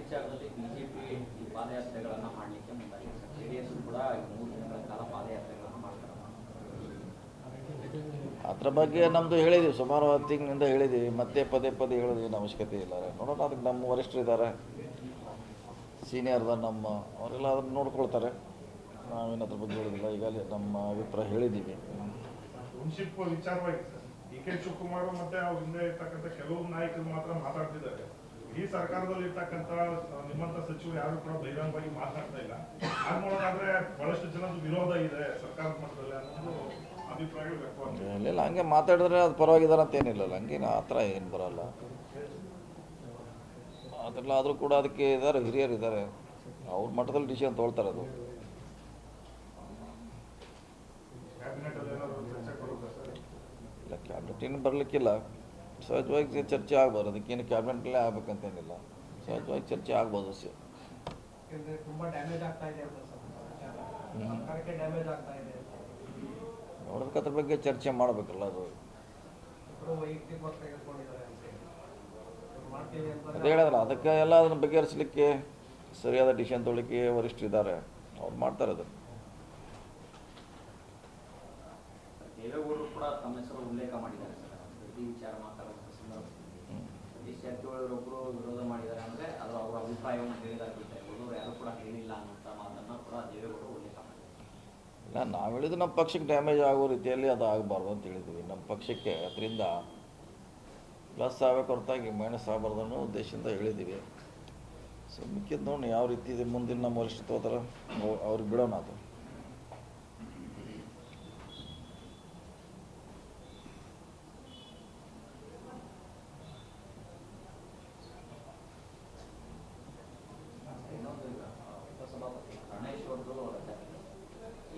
ವಿಚಾರದಲ್ಲಿ ಬಿಜೆಪಿ ಈ ಪಾದಯಾತ್ರೆಗಳನ್ನು ಮಾಡಲಿಕ್ಕೆ ಮುಂದಾಗಿದೆ ಸರ್. ಜೆಡಿಎಸ್ ಕೂಡ 3 ದಿನಗಳ ಕಾಲ ಪಾದಯಾತ್ರೆಗಳನ್ನು ಮಾಡ್ತಾರೆ. ಅದ್ರ ಬಗ್ಗೆ ನಮ್ಮದು ಹೇಳಿದ್ದೀವಿ, ಸುಮಾರು 10 ತಿಂಗಳಿಂದ ಹೇಳಿದ್ದೀವಿ, ಮತ್ತೆ ಪದೇ ಪದೇ ಹೇಳೋದೇನು ಅವಶ್ಯಕತೆ ಇಲ್ಲ. ನೋಡೋಣ, ಅದಕ್ಕೆ ನಮ್ಮ ವರಿಷ್ಠರಿದ್ದಾರೆ, ಸೀನಿಯರ್ದ ನಮ್ಮ ಅವರೆಲ್ಲ ಅದನ್ನು ನೋಡ್ಕೊಳ್ತಾರೆ. ನಾವೇನು ಅದ್ರ ಬಗ್ಗೆ ಹೇಳೋದಿಲ್ಲ. ಈಗಾಗಲೇ ನಮ್ಮ ಅಭಿಪ್ರಾಯ ಹೇಳಿದ್ದೀವಿ. ಟೌನ್ಶಿಪ್ ವಿಚಾರವಾಗಿ ಡಿ ಕೆ ಶಿವಕುಮಾರ್ ಮತ್ತೆ ಅವ್ರ ಹಿಂದೆ ಇರ್ತಕ್ಕಂಥ ಕೆಲವು ನಾಯಕರು ಮಾತ್ರ ಮಾತಾಡ್ತಿದ್ದಾರೆ. ಈ ಸರ್ಕಾರದಲ್ಲಿ ಇರ್ತಕ್ಕಂಥ ನಿಮ್ಮಂತ ಸಚಿವರು ಯಾರು ಕೂಡ ಬಹಿರಂಗವಾಗಿ ಮಾತನಾಡ್ತಾ ಇಲ್ಲ. ಹಾಗೆ ನೋಡೋದಾದ್ರೆ ಬಹಳಷ್ಟು ಜನದ ವಿರೋಧ ಇದೆ ಸರ್ಕಾರದ ಮಟ್ಟದಲ್ಲಿ ಅನ್ನೋದು ಅಭಿಪ್ರಾಯಗಳು ವ್ಯಕ್ತವಾಗಿದೆ. ಇಲ್ಲ, ಹಂಗೆ ಮಾತಾಡಿದ್ರೆ ಅದು ಪರವಾಗಿದ್ದಾರೆ ಅಂತ ಏನಿಲ್ಲ, ಹಂಗೇನು ಆ ಥರ ಏನು ಬರೋಲ್ಲ. ಅದೆಲ್ಲ ಆದರೂ ಕೂಡ ಅದಕ್ಕೆ ಇದ್ದಾರೆ, ಹಿರಿಯರು ಇದ್ದಾರೆ, ಅವ್ರ ಮಟ್ಟದಲ್ಲಿ ಡಿಸಿಷನ್ ತೊಗೊಳ್ತಾರೆ. ಅದು ಇಲ್ಲ, ಕ್ಯಾಬಿನೆಟ್ ಬರಲಿಕ್ಕಿಲ್ಲ, ಸಹಜವಾಗಿ ಚರ್ಚೆ ಆಗ್ಬೋದು. ಅದಕ್ಕೇನು ಕ್ಯಾಬಿನೆಟ್ಲೇ ಆಗ್ಬೇಕಂತೇನಿಲ್ಲ, ಸಹಜವಾಗಿ ಚರ್ಚೆ ಆಗ್ಬೋದು. ನೋಡೋದಕ್ಕೆ ಅದ್ರ ಬಗ್ಗೆ ಚರ್ಚೆ ಮಾಡಬೇಕಲ್ಲ. ಅದು ಅದೇ ಹೇಳಿದ್ರೆ ಅದಕ್ಕೆ ಎಲ್ಲ ಅದನ್ನು ಬಗೆಹರಿಸಲಿಕ್ಕೆ ಸರಿಯಾದ ಡಿಸಿಷನ್ ತೊಗೊಳ್ಳಿಕ್ಕೆ ವರಿಷ್ಠರಿದ್ದಾರೆ, ಅವ್ರು ಮಾಡ್ತಾರೆ. ಅದು ದೇವೇಗೌಡರು ಕೂಡ ತಮ್ಮ ಹೆಸರು ಉಲ್ಲೇಖ ಮಾಡಿದ್ದಾರೆ ಸರ್. ಈ ವಿಚಾರ ಮಾತಾಡುವಂಥ ಸಂದರ್ಭದಲ್ಲಿ ಸತೀಶ್ ಜಾರಕಿಹೊಳಿಯವರೊಬ್ಬರು ವಿರೋಧ ಮಾಡಿದ್ದಾರೆ ಅಂದರೆ ಅದರ ಅವರ ಅಭಿಪ್ರಾಯವನ್ನು ಹೇಳಿದ್ದಾರೆ ಬಿಟ್ಟರೆ ಉಳಿದವರು ಯಾರು ಕೂಡ ಹೇಳಿಲ್ಲ ಅನ್ನೋಂಥ ಮಾತನ್ನು ಕೂಡ ದೇವೇಗೌಡರು ಉಲ್ಲೇಖ ಮಾಡಿದ್ದಾರೆ. ಇಲ್ಲ, ನಾವು ಹೇಳಿದ್ದು ನಮ್ಮ ಪಕ್ಷಕ್ಕೆ ಡ್ಯಾಮೇಜ್ ಆಗೋ ರೀತಿಯಲ್ಲಿ ಅದು ಆಗಬಾರ್ದು ಅಂತ ಹೇಳಿದ್ವಿ. ನಮ್ಮ ಪಕ್ಷಕ್ಕೆ ಅದರಿಂದ ಪ್ಲಸ್ ಆಗಬೇಕು ಹೊರತಾಗಿ ಮೈನಸ್ ಆಗಬಾರ್ದು ಅನ್ನೋ ಉದ್ದೇಶದಿಂದ ಹೇಳಿದ್ದೀವಿ. ಸೊ ಮಿಕ್ಕಿದ್ದು ನೋಡಿ ಯಾವ ರೀತಿ ಇದೆ ಮುಂದಿನ ನಮ್ಮ ವರಿಷ್ಠ ಹೋದ್ರೆ ಅವ್ರಿಗೆ ಬಿಡೋಣ. ಅದು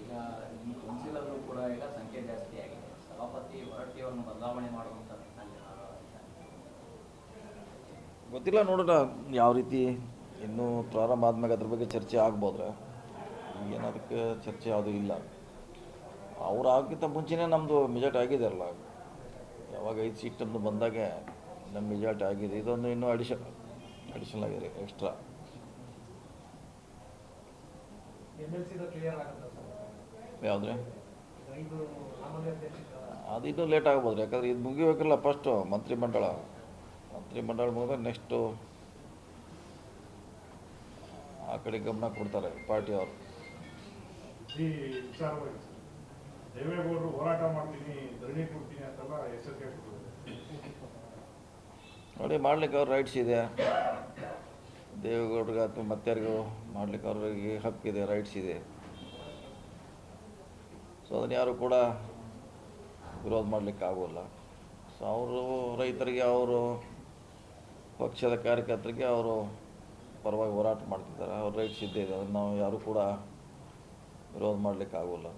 ಈಗ ಈ ಕೌನ್ಸಿಲರ್ಗಳು ಕೂಡ ಈಗ ಸಂಖ್ಯೆ ಜಾಸ್ತಿ ಆಗಿದೆ. ಸಭಾಪತಿ ಹೊರಟ್ಟಿಯವರನ್ನು ಬದಲಾವಣೆ ಮಾಡುವಂಥ ಗೊತ್ತಿಲ್ಲ, ನೋಡೋಣ ಯಾವ ರೀತಿ ಇನ್ನೂ ಪ್ರಾರಂಭ ಆದ್ಮೇಲೆ ಅದ್ರ ಬಗ್ಗೆ ಚರ್ಚೆ ಆಗ್ಬೋದ್ರೆ. ಈಗೇನು ಅದಕ್ಕೆ ಚರ್ಚೆ ಯಾವುದೂ ಇಲ್ಲ. ಅವ್ರು ಆಗಿಂತ ಮುಂಚೆನೇ ನಮ್ಮದು ಮೆಜಾರಿಟಿ ಆಗಿದೆಯಲ್ಲ, ಯಾವಾಗ 5 ಸೀಟ್ ನಮ್ಮದು ಬಂದಾಗೆ ನಮ್ಮ ಮೆಜಾರಿಟಿ ಆಗಿದೆ. ಇದೊಂದು ಇನ್ನೂ ಅಡಿಷನಲ್ ಆಗಿದೆ, ಎಕ್ಸ್ಟ್ರಾ. ಯಾವುದ್ರೆ ಅದು ಇನ್ನೂ ಲೇಟ್ ಆಗ್ಬೋದು, ಯಾಕಂದರೆ ಇದು ಮುಗಿಬೇಕಲ್ಲ. ಫಸ್ಟು ಮಂತ್ರಿಮಂಡಳ ಮುಗಿದ್ರೆ ನೆಕ್ಸ್ಟು ಆ ಕಡೆ ಗಮನ ಕೊಡ್ತಾರೆ ಪಾರ್ಟಿಯವರು. ಈ ವಿಚಾರವಾಗಿ ದೇವೇಗೌಡರು ಹೋರಾಟ ಮಾಡ್ತೀನಿ, ಧರಣಿ ಕೊಡ್ತೀನಿ ಅಂತೆಲ್ಲ ಎಚ್ಚರಿಕೆ ಕೊಟ್ಟಿದ್ದಾರೆ. ನೋಡಿ, ಮಾಡ್ಲಿಕ್ಕೆ ಅವ್ರ ರೈಟ್ಸ್ ಇದೆ. ದೇವೇಗೌಡರಿಗೆ ಅಥವಾ ಮತ್ತಾರಿಗೂ ಮಾಡ್ಲಿಕ್ಕೆ ಅವ್ರಿಗೆ ಹಕ್ಕಿದೆ, ರೈಟ್ಸ್ ಇದೆ. ಸೊ ಅದನ್ನು ಯಾರು ಕೂಡ ವಿರೋಧ ಮಾಡಲಿಕ್ಕೆ ಆಗೋಲ್ಲ. ಸೊ ಅವರು ರೈತರಿಗೆ, ಅವರು ಪಕ್ಷದ ಕಾರ್ಯಕರ್ತರಿಗೆ ಅವರು ಪರವಾಗಿ ಹೋರಾಟ ಮಾಡ್ತಿದ್ದಾರೆ. ಅವ್ರ ರೈಟ್ಸ್ ಇದ್ದೇ ಇದೆ, ಅದನ್ನು ನಾವು ಯಾರು ಕೂಡ ವಿರೋಧ ಮಾಡಲಿಕ್ಕೆ ಆಗೋಲ್ಲ.